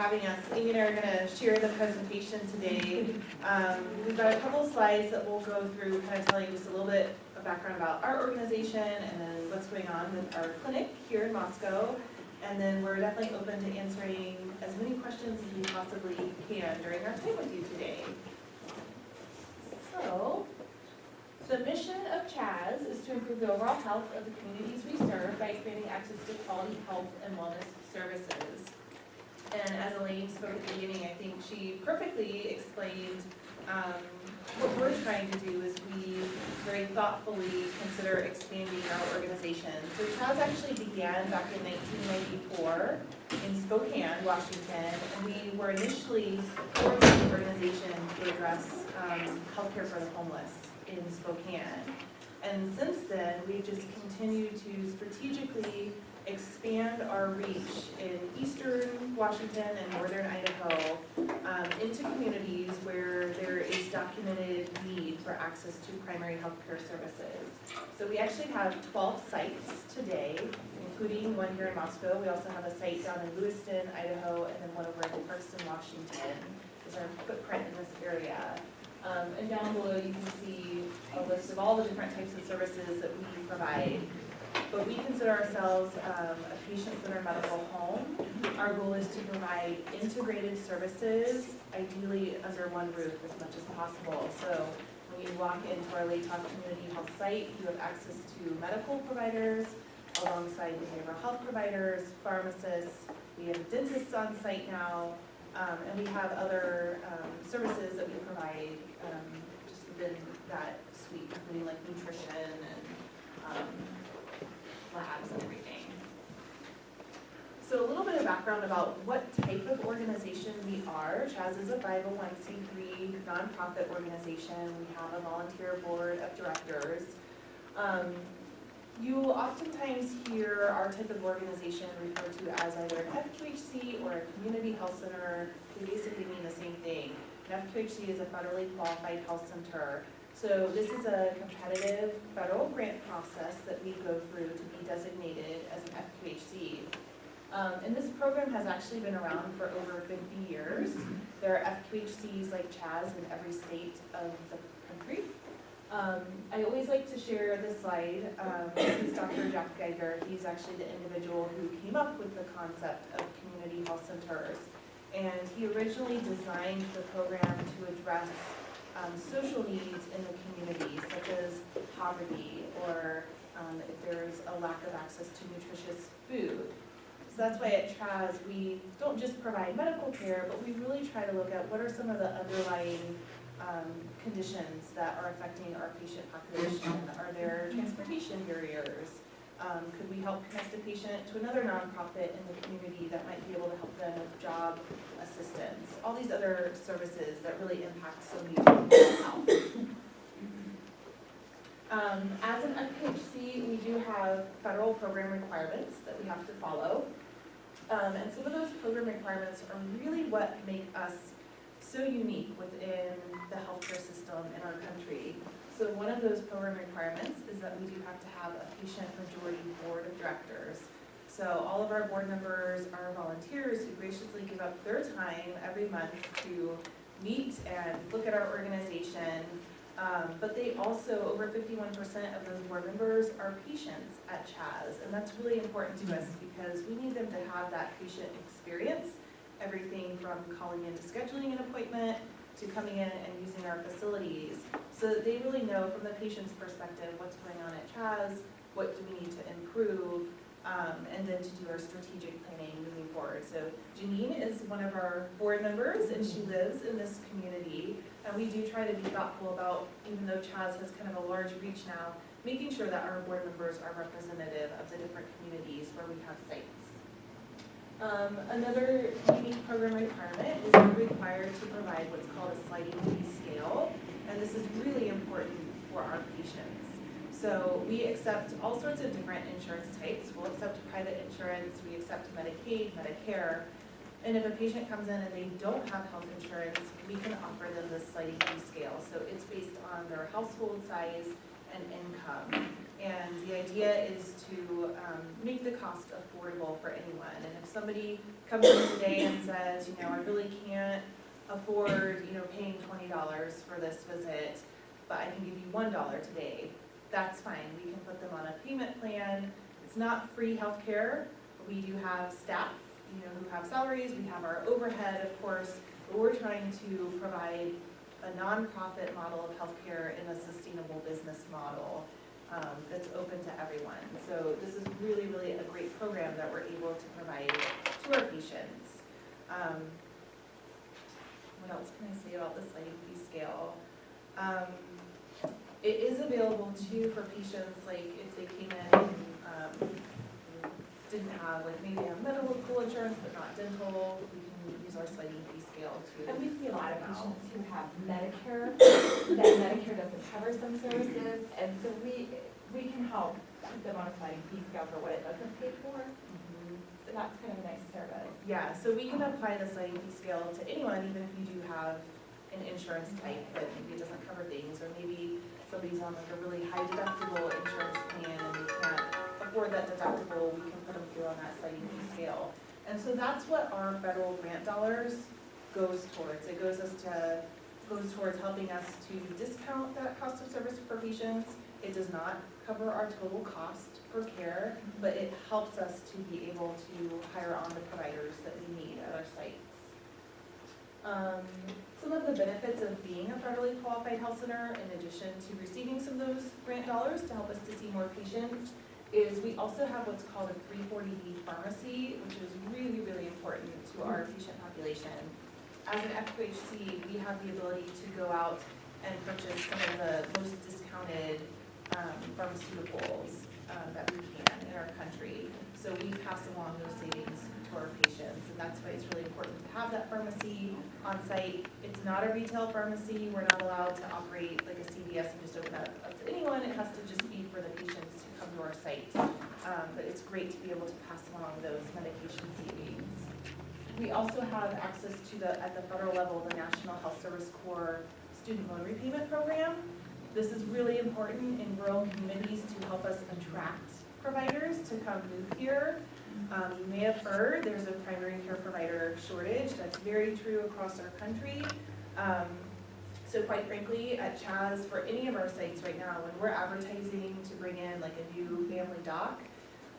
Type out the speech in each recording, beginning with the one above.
having us. Amy and I are going to share the presentation today. We've got a couple slides that we'll go through, kind of telling just a little bit of background about our organization and then what's going on with our clinic here in Moscow. And then we're definitely open to answering as many questions as we possibly can during our time with you today. So, the mission of CHAS is to improve the overall health of the communities we serve by expanding access to quality health and wellness services. And as Elaine spoke at the beginning, I think she perfectly explained what we're trying to do is we very thoughtfully consider expanding our organization. So CHAS actually began back in 1994 in Spokane, Washington, and we were initially a organization to address healthcare for the homeless in Spokane. And since then, we've just continued to strategically expand our reach in eastern Washington and northern Idaho into communities where there is documented need for access to primary health care services. So we actually have 12 sites today, including one here in Moscow. We also have a site down in Lewiston, Idaho, and then one over in Parkston, Washington is our footprint in this area. And down below you can see a list of all the different types of services that we provide. But we consider ourselves a patient-centered medical home. Our goal is to provide integrated services, ideally under one roof as much as possible. So when you walk into our Latah Community Health site, you have access to medical providers alongside behavioral health providers, pharmacists. We have dentists on site now, and we have other services that we provide just within that suite, including like nutrition and labs and everything. So a little bit of background about what type of organization we are. CHAS is a 501c3 nonprofit organization. We have a volunteer board of directors. You will oftentimes hear our type of organization referred to as either an FQHC or a community health center. They basically mean the same thing. An FQHC is a federally qualified health center. So this is a competitive federal grant process that we go through to be designated as an FQHC. And this program has actually been around for over 50 years. There are FQHCs like CHAS in every state of the country. I always like to share this slide. This is Dr. Jack Geiger. He's actually the individual who came up with the concept of community health centers. And he originally designed the program to address social needs in the community, such as poverty or if there's a lack of access to nutritious food. So that's why at CHAS we don't just provide medical care, but we really try to look at what are some of the underlying conditions that are affecting our patient population. Are there transportation barriers? Could we help connect a patient to another nonprofit in the community that might be able to help them with job assistance? All these other services that really impact so many people's health. As an FQHC, we do have federal program requirements that we have to follow. And some of those program requirements are really what make us so unique within the healthcare system in our country. So one of those program requirements is that we do have to have a patient majority board of directors. So all of our board members are volunteers who graciously give up their time every month to meet and look at our organization. But they also, over 51% of those board members are patients at CHAS. And that's really important to us because we need them to have that patient experience. Everything from calling in to scheduling an appointment to coming in and using our facilities, so that they really know from the patient's perspective what's going on at CHAS, what do we need to improve, and then to do our strategic planning moving forward. So Janine is one of our board members, and she lives in this community, and we do try to be thoughtful about, even though CHAS has kind of a large reach now, making sure that our board members are representative of the different communities where we have sites. Another unique program requirement is we're required to provide what's called a sliding fee scale, and this is really important for our patients. So we accept all sorts of different insurance types. We'll accept private insurance, we accept Medicaid, Medicare, and if a patient comes in and they don't have health insurance, we can offer them this sliding fee scale. So it's based on their household size and income. And the idea is to make the cost affordable for anyone. And if somebody comes in today and says, you know, I really can't afford, you know, paying $20 for this visit, but I can give you $1 today, that's fine. We can put them on a payment plan. It's not free healthcare. We do have staff, you know, who have salaries. We have our overhead, of course, but we're trying to provide a nonprofit model of healthcare in a sustainable business model that's open to everyone. So this is really, really a great program that we're able to provide to our patients. What else can I say about the sliding fee scale? It is available too for patients, like if they came in and didn't have, like maybe have medical insurance but not dental, we can use our sliding fee scale too. And we see a lot of patients who have Medicare, that Medicare doesn't cover some services, and so we can help put them on a sliding fee scale for what it doesn't pay for. So that's kind of a nice service. Yeah, so we can apply the sliding fee scale to anyone, even if you do have an insurance type that maybe it doesn't cover things, or maybe somebody's on like a really high deductible insurance plan and they can't afford that deductible, we can put them through on that sliding fee scale. And so that's what our federal grant dollars goes towards. It goes towards helping us to discount that cost of service for patients. It does not cover our total cost for care, but it helps us to be able to hire on the providers that we need at our sites. Some of the benefits of being a federally qualified health center, in addition to receiving some of those grant dollars to help us to see more patients, is we also have what's called a 340B pharmacy, which is really, really important to our patient population. As an FQHC, we have the ability to go out and purchase some of the most discounted pharmaceuticals that we can in our country. So we pass along those savings to our patients, and that's why it's really important to have that pharmacy on site. It's not a retail pharmacy. We're not allowed to operate like a CVS and just open up to anyone. It has to just be for the patients who come to our site. But it's great to be able to pass along those medication savings. We also have access to at the federal level, the National Health Service Corps Student Loan Repayment Program. This is really important in rural communities to help us attract providers to come move here. You may have heard there's a primary care provider shortage. That's very true across our country. So quite frankly, at CHAS, for any of our sites right now, when we're advertising to bring in like a new family doc,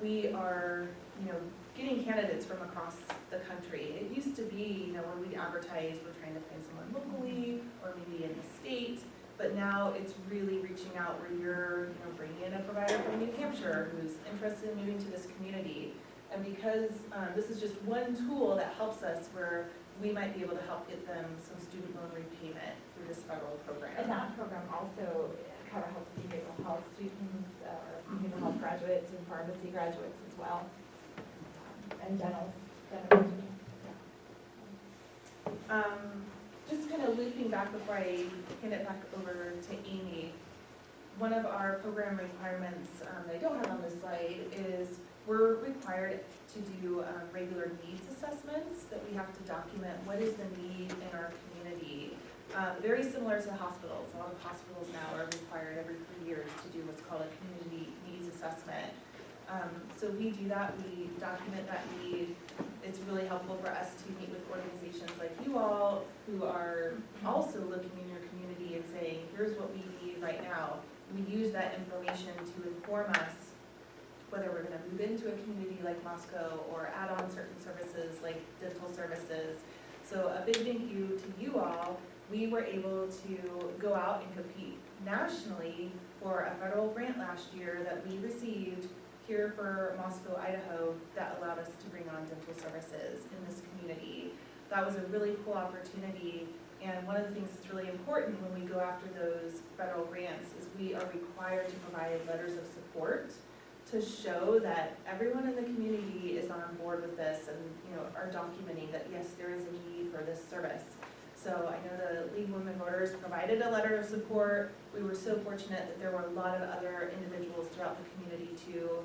we are, you know, getting candidates from across the country. It used to be, you know, when we'd advertise, we're trying to find someone locally or maybe in the state. But now it's really reaching out where you're, you know, bringing in a provider from New Hampshire who's interested in moving to this community. And because this is just one tool that helps us, where we might be able to help get them some student loan repayment through this federal program. And that program also kind of helps behavioral health students, or behavioral health graduates and pharmacy graduates as well, and dental students. Just kind of looping back before I hand it back over to Amy, one of our program requirements that I don't have on this slide is we're required to do regular needs assessments, that we have to document what is the need in our community. Very similar to hospitals. A lot of hospitals now are required every 3 years to do what's called a community needs assessment. So we do that, we document that need. It's really helpful for us to meet with organizations like you all who are also looking in your community and saying, here's what we need right now. We use that information to inform us whether we're going to move into a community like Moscow or add on certain services like dental services. So a big thank you to you all. We were able to go out and compete nationally for a federal grant last year that we received here for Moscow, Idaho, that allowed us to bring on dental services in this community. That was a really cool opportunity, and one of the things that's really important when we go after those federal grants is we are required to provide letters of support to show that everyone in the community is on board with this and, you know, are documenting that yes, there is a need for this service. So I know the League of Women Voters provided a letter of support. We were so fortunate that there were a lot of other individuals throughout the community too,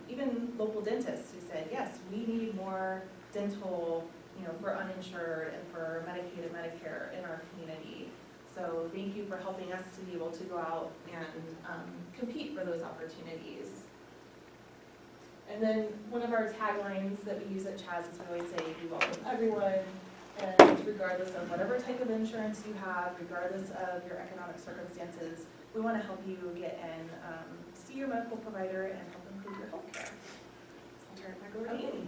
even local dentists who said, yes, we need more dental, you know, for uninsured and for Medicaid and Medicare in our community. So thank you for helping us to be able to go out and compete for those opportunities. And then one of our taglines that we use at CHAS is we always say, we welcome everyone, and regardless of whatever type of insurance you have, regardless of your economic circumstances, we want to help you get in, see your medical provider and help improve your health care. So I'll turn it back over to Amy.